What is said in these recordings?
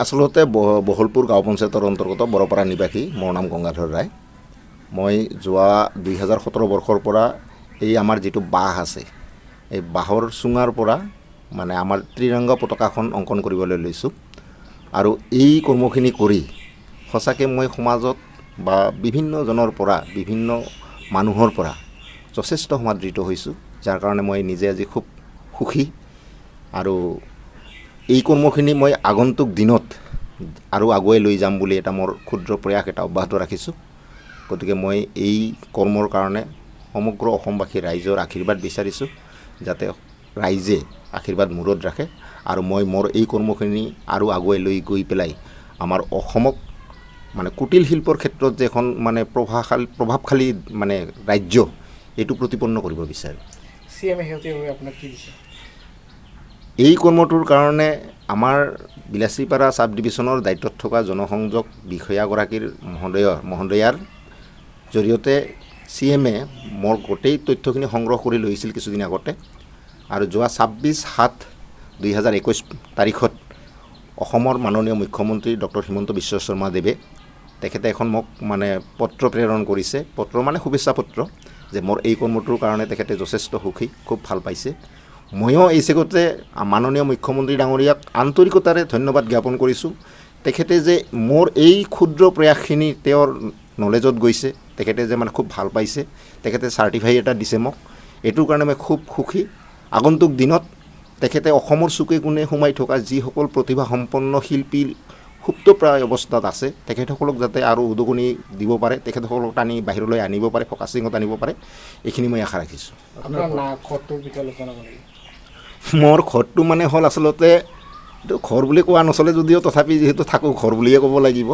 আচলতে বহলপুৰ গাঁও পঞ্চায়তৰ অন্তৰ্গত বৰপাৰা নিবাসী। মোৰ নাম গংগাধৰ ৰায়। মই যোৱা 2017 বৰ্ষৰ পৰা এই আমাৰ যিটো বাঁহ আছে, এই বাঁহৰ চুঙাৰ পৰা মানে আমাৰ ত্ৰিৰংগা পতাকাখন অংকন কৰিবলৈ লৈছোঁ। আৰু এই কৰ্মখিনি কৰি সঁচাকৈ মই সমাজত বা বিভিন্নজনৰ পৰা বিভিন্ন মানুহৰ পৰা যথেষ্ট সমাদৃত হৈছোঁ, যাৰ কাৰণে মই নিজে আজি খুব সুখী। আৰু এই কৰ্মখিনি মই আগন্তুক দিনত আৰু আগুৱাই লৈ যাম বুলি এটা মোৰ ক্ষুদ্ৰ প্ৰয়াস এটা অব্যাহত ৰাখিছোঁ। গতিকে মই এই কৰ্মৰ কাৰণে সমগ্ৰ অসমবাসী ৰাইজৰ আশীৰ্বাদ বিচাৰিছোঁ, যাতে ৰাইজে আশীৰ্বাদ মূৰত ৰাখে আৰু মই মোৰ এই কৰ্মখিনি আৰু আগুৱাই লৈ গৈ পেলাই আমাৰ অসমক মানে কুটিল শিল্পৰ ক্ষেত্ৰত যে এখন মানে প্ৰভাৱশালী মানে ৰাজ্য, এইটো প্ৰতিপন্ন কৰিব বিচাৰোঁ। CM শেহতীয়াভাৱে আপোনাক কি দিছে? এই কৰ্মটোৰ কাৰণে আমাৰ বিলাচীপাৰা চাব ডিভিশ্যনৰ দায়িত্বত থকা জনসংযোগ বিষয়াগৰাকীৰ মহোদয়াৰ জৰিয়তে CMে মোৰ গোটেই তথ্যখিনি সংগ্ৰহ কৰি লৈছিল কিছুদিন আগতে। আৰু যোৱা 26/7/2021 তাৰিখত অসমৰ মাননীয় মুখ্যমন্ত্ৰী ডক্টৰ হিমন্ত বিশ্ব শৰ্মা দেৱে তেখেতে এখন মোক মানে পত্ৰ প্ৰেৰণ কৰিছে। পত্ৰ মানে শুভেচ্ছা পত্ৰ, যে মোৰ এই কৰ্মটোৰ কাৰণে তেখেতে যথেষ্ট সুখী, খুব ভাল পাইছে। ময়ো এই চেগতে মাননীয় মুখ্যমন্ত্ৰী ডাঙৰীয়াক আন্তৰিকতাৰে ধন্যবাদ জ্ঞাপন কৰিছোঁ। তেখেতে যে মোৰ এই ক্ষুদ্ৰ প্ৰয়াসখিনি তেওঁৰ নলেজত গৈছে, তেখেতে যে মানে খুব ভাল পাইছে, তেখেতে চাৰ্টিফাই এটা দিছে মোক, এইটোৰ কাৰণে মই খুব সুখী। আগন্তুক দিনত তেখেতে অসমৰ চুকে কোণে সোমাই থকা যিসকল প্ৰতিভাসম্পন্ন শিল্পী সুপ্তপ্ৰায় অৱস্থাত আছে, তেখেতসকলক যাতে আৰু উদগনি দিব পাৰে, তেখেতসকলক টানি বাহিৰলৈ আনিব পাৰে, ফকাচিঙত আনিব পাৰে, এইখিনি মই আশা ৰাখিছোঁ। মোৰ ঘৰটো মানে হ'ল আচলতে এইটো ঘৰ বুলি কোৱা নচলে যদিও তথাপি যিহেতু থাকোঁ ঘৰ বুলিয়ে ক'ব লাগিব।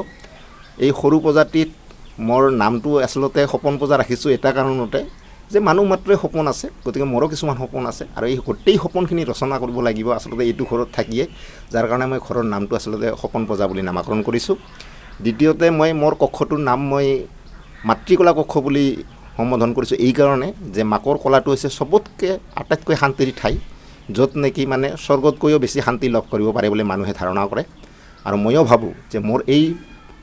এই সৰু প্ৰজাতিত মোৰ নামটো আচলতে সপোন পূজা ৰাখিছোঁ এটা কাৰণতে, যে মানুহ মাত্ৰই সপোন আছে, গতিকে মোৰো কিছুমান সপোন আছে আৰু এই গোটেই সপোনখিনি ৰচনা কৰিব লাগিব আচলতে এইটো ঘৰত থাকিয়ে, যাৰ কাৰণে মই ঘৰৰ নামটো আচলতে সপোন পূজা বুলি নামাকৰণ কৰিছোঁ। দ্বিতীয়তে মই মোৰ কক্ষটোৰ নাম মই মাতৃকলা কক্ষ বুলি সম্বোধন কৰিছোঁ এই কাৰণে যে মাকৰ কলাটো হৈছে চবতকৈ আটাইতকৈ শান্তিৰ ঠাই, য'ত নেকি মানে স্বৰ্গতকৈও বেছি শান্তি লাভ কৰিব পাৰে বুলি মানুহে ধাৰণা কৰে। আৰু ময়ো ভাবোঁ যে মোৰ এই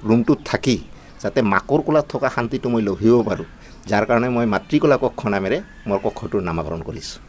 ৰুমটোত থাকি যাতে মাকৰ কোলাত থকা শান্তিটো মই লভিব পাৰোঁ, যাৰ কাৰণে মই মাতৃকলা কক্ষ নামেৰে মোৰ কক্ষটোৰ নামাকৰণ কৰিছোঁ।